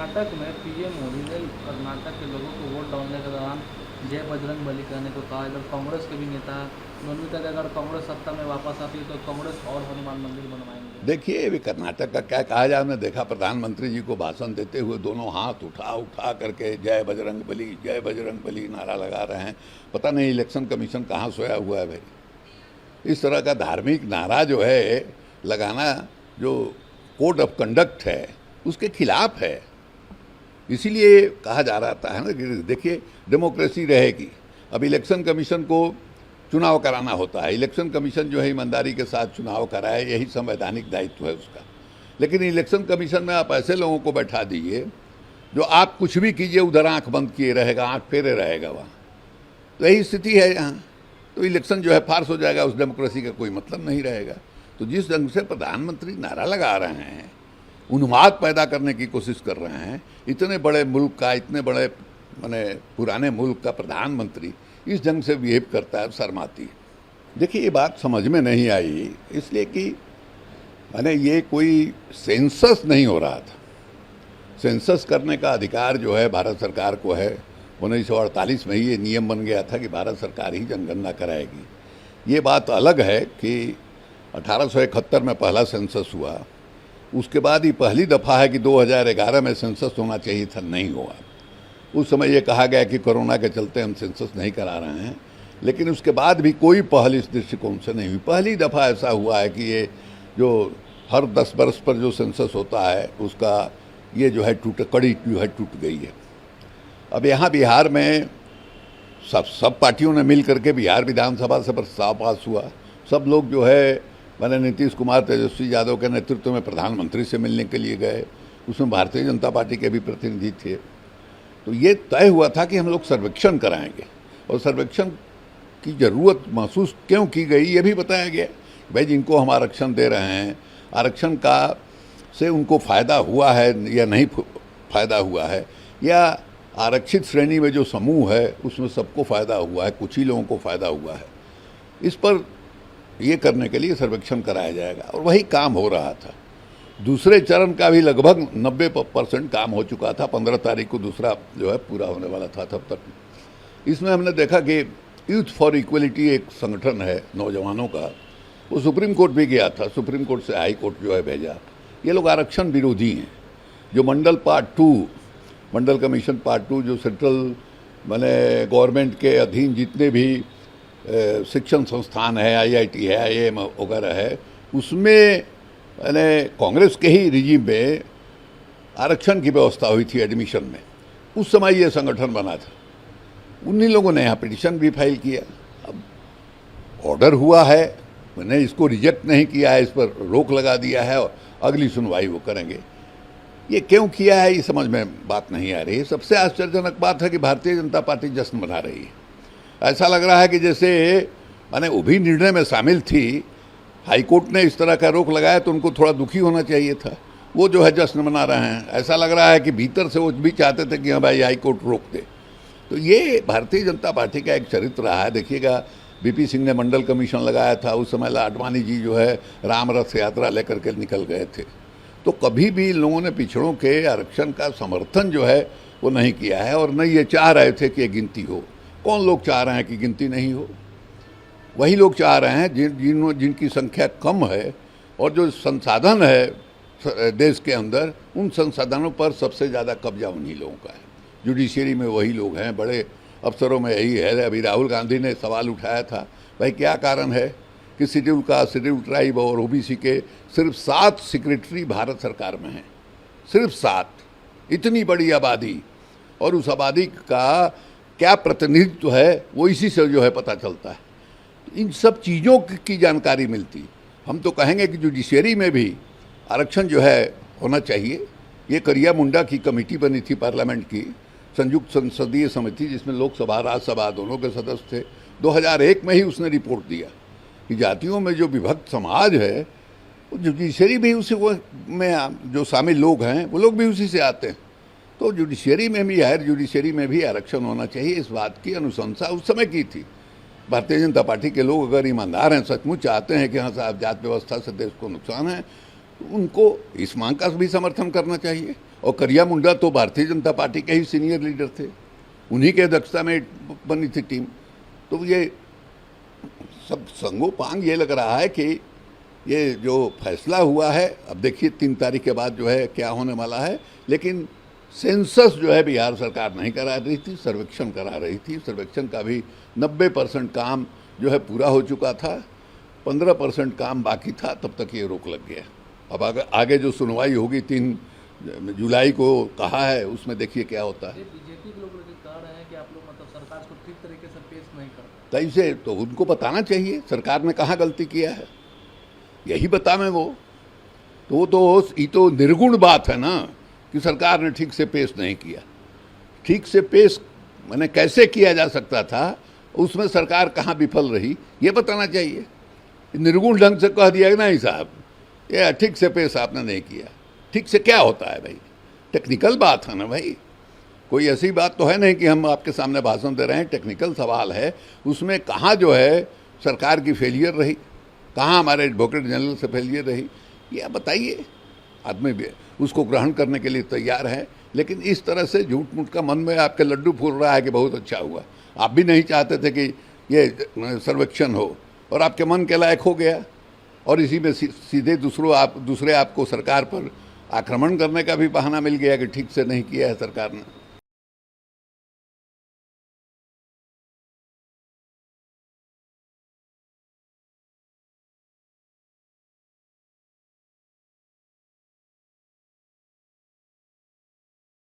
कर्नाटक में पीएम मोदी ने कर्नाटक के लोगों को वोट डालने के दौरान जय बजरंग बली कहने को कहा। इधर कांग्रेस के भी नेता उन्होंने कहा कि अगर कांग्रेस सत्ता में वापस आती है तो कांग्रेस और हनुमान मंदिर बनवाएंगे। देखिए अभी कर्नाटक का क्या कहा जाए, हमने देखा प्रधानमंत्री जी को भाषण देते हुए दोनों हाथ उठा उठा करके जय बजरंग बली नारा लगा रहे हैं। पता नहीं इलेक्शन कमीशन कहाँ सोया हुआ है भाई। इस तरह का धार्मिक नारा जो है लगाना, जो कोड ऑफ कंडक्ट है उसके खिलाफ है। इसीलिए कहा जा रहा था है ना कि देखिए डेमोक्रेसी रहेगी। अब इलेक्शन कमीशन को चुनाव कराना होता है, इलेक्शन कमीशन जो है ईमानदारी के साथ चुनाव कराए, यही संवैधानिक दायित्व है उसका। लेकिन इलेक्शन कमीशन में आप ऐसे लोगों को बैठा दीजिए जो आप कुछ भी कीजिए उधर आंख बंद किए रहेगा, आंख फेरे रहेगा वहाँ। तो यही स्थिति है यहाँ। तो इलेक्शन जो है फार्स हो जाएगा, उस डेमोक्रेसी का कोई मतलब नहीं रहेगा। तो जिस ढंग से प्रधानमंत्री नारा लगा रहे हैं, उन्माद पैदा करने की कोशिश कर रहे हैं, इतने बड़े मुल्क का, इतने बड़े माने पुराने मुल्क का प्रधानमंत्री इस ढंग से बिहेव करता है, शर्माती। देखिए ये बात समझ में नहीं आई इसलिए कि माने ये कोई सेंसस नहीं हो रहा था। सेंसस करने का अधिकार जो है भारत सरकार को है। 1948 में ही ये नियम बन गया था कि भारत सरकार ही जनगणना कराएगी। ये बात अलग है कि 1871 में पहला सेंसस हुआ, उसके बाद ही पहली दफ़ा है कि 2011 में सेंसस होना चाहिए था, नहीं हुआ। उस समय ये कहा गया कि कोरोना के चलते हम सेंसस नहीं करा रहे हैं, लेकिन उसके बाद भी कोई पहल इस दृष्टिकोण से नहीं हुई। पहली दफ़ा ऐसा हुआ है कि ये जो हर 10 वर्ष पर जो सेंसस होता है उसका ये जो है कड़ी जो है टूट गई है। अब यहाँ बिहार में सब पार्टियों ने मिल करके बिहार विधानसभा से प्रस्ताव पास हुआ। सब लोग जो है मैंने नीतीश कुमार, तेजस्वी यादव के नेतृत्व में प्रधानमंत्री से मिलने के लिए गए। उसमें भारतीय जनता पार्टी के भी प्रतिनिधि थे। तो ये तय हुआ था कि हम लोग सर्वेक्षण कराएंगे, और सर्वेक्षण की ज़रूरत महसूस क्यों की गई ये भी बताया गया। भाई जिनको हम आरक्षण दे रहे हैं, आरक्षण का से उनको फ़ायदा हुआ है या नहीं फ़ायदा हुआ है, या आरक्षित श्रेणी में जो समूह है उसमें सबको फ़ायदा हुआ है, कुछ ही लोगों को फ़ायदा हुआ है। इस पर ये करने के लिए सर्वेक्षण कराया जाएगा, और वही काम हो रहा था। दूसरे चरण का भी लगभग 90% काम हो चुका था। 15 तारीख को दूसरा जो है पूरा होने वाला था। तब तक इसमें हमने देखा कि यूथ फॉर इक्वलिटी एक संगठन है नौजवानों का, वो सुप्रीम कोर्ट भी गया था। सुप्रीम कोर्ट से हाई कोर्ट जो है भेजा। ये लोग आरक्षण विरोधी हैं। जो मंडल पार्ट 2, मंडल कमीशन पार्ट 2 जो सेंट्रल माने गवर्नमेंट के अधीन जितने भी शिक्षण संस्थान है, IIT है, IIM वगैरह है, उसमें मैंने कांग्रेस के ही रिजीम में आरक्षण की व्यवस्था हुई थी एडमिशन में। उस समय ये संगठन बना था। उन्हीं लोगों ने यहाँ पिटीशन भी फाइल किया। अब ऑर्डर हुआ है, मैंने इसको रिजेक्ट नहीं किया है, इस पर रोक लगा दिया है और अगली सुनवाई वो करेंगे। ये क्यों किया है ये समझ में बात नहीं आ रही है। सबसे आश्चर्यजनक बात है कि भारतीय जनता पार्टी जश्न मना रही है। ऐसा लग रहा है कि जैसे माने वो भी निर्णय में शामिल थी। हाई कोर्ट ने इस तरह का रोक लगाया तो उनको थोड़ा दुखी होना चाहिए था। वो जो है जश्न मना रहे हैं। ऐसा लग रहा है कि भीतर से वो भी चाहते थे कि हाँ भाई हाई कोर्ट रोक दे। तो ये भारतीय जनता पार्टी का एक चरित्र रहा है। देखिएगा BP सिंह ने मंडल कमीशन लगाया था, उस समय आडवाणी जी जो है राम रथ यात्रा लेकर के निकल गए थे। तो कभी भी लोगों ने पिछड़ों के आरक्षण का समर्थन जो है वो नहीं किया है, और न ये चाह रहे थे कि गिनती हो। कौन लोग चाह रहे हैं कि गिनती नहीं हो? वही लोग चाह रहे हैं जिनकी संख्या कम है, और जो संसाधन है देश के अंदर, उन संसाधनों पर सबसे ज़्यादा कब्जा उन्हीं लोगों का है। जुडिशरी में वही लोग हैं, बड़े अफसरों में यही है। अभी राहुल गांधी ने सवाल उठाया था, भाई क्या कारण है कि शेड्यूल ट्राइब और OBC के सिर्फ 7 सेक्रेटरी भारत सरकार में हैं, सिर्फ 7। इतनी बड़ी आबादी, और उस आबादी का क्या प्रतिनिधित्व है वो इसी से जो है पता चलता है। इन सब चीज़ों की जानकारी मिलती। हम तो कहेंगे कि जुडिशरी में भी आरक्षण जो है होना चाहिए। ये करिया मुंडा की कमेटी बनी थी पार्लियामेंट की, संयुक्त संसदीय समिति, जिसमें लोकसभा राज्यसभा दोनों के सदस्य थे। 2001 में ही उसने रिपोर्ट दिया कि जातियों में जो विभक्त समाज है, वो जुडिशरी भी उसी में जो शामिल लोग हैं वो लोग भी उसी से आते हैं। तो जुडिशरी में भी, हायर जुडिशरी में भी आरक्षण होना चाहिए। इस बात की अनुशंसा उस समय की थी। भारतीय जनता पार्टी के लोग अगर ईमानदार हैं, सचमुच चाहते हैं कि हाँ साहब जात व्यवस्था से देश को नुकसान है, तो उनको इस मांग का भी समर्थन करना चाहिए। और करिया मुंडा तो भारतीय जनता पार्टी के ही सीनियर लीडर थे, उन्हीं के अध्यक्षता में बनी थी टीम। तो ये सब संगोपांग ये लग रहा है कि ये जो फैसला हुआ है, अब देखिए 3 तारीख के बाद जो है क्या होने वाला है, लेकिन सेंसस जो है बिहार सरकार नहीं करा रही थी, सर्वेक्षण करा रही थी। सर्वेक्षण का भी 90% काम जो है पूरा हो चुका था, 15% काम बाकी था, तब तक ये रोक लग गया। अब आगे जो सुनवाई होगी 3 जुलाई को कहा है, उसमें देखिए क्या होता है। बीजेपी के लोग कह रहे हैं कि आप लोग मतलब सरकार को ठीक तरीके से पेश नहीं करते। तभी से तो उनको बताना चाहिए सरकार ने कहाँ गलती किया है, यही बतावें वो। तो ये तो निर्गुण बात है ना कि सरकार ने ठीक से पेश नहीं किया। ठीक से पेश मैंने कैसे किया जा सकता था, उसमें सरकार कहाँ विफल रही, ये बताना चाहिए। निर्गुण ढंग से कह दिया कि नहीं साहब ये ठीक से पेश आपने नहीं किया। ठीक से क्या होता है भाई, टेक्निकल बात है ना भाई, कोई ऐसी बात तो है नहीं कि हम आपके सामने भाषण दे रहे हैं। टेक्निकल सवाल है, उसमें कहाँ जो है सरकार की फेलियर रही, कहाँ हमारे एडवोकेट जनरल से फेलियर रही, ये आप बताइए। आदमी भी उसको ग्रहण करने के लिए तैयार है, लेकिन इस तरह से झूठ मूठ का मन में आपके लड्डू फूल रहा है कि बहुत अच्छा हुआ। आप भी नहीं चाहते थे कि ये सर्वेक्षण हो, और आपके मन के लायक हो गया, और इसी में सीधे दूसरे आपको सरकार पर आक्रमण करने का भी बहाना मिल गया कि ठीक से नहीं किया है सरकार ने।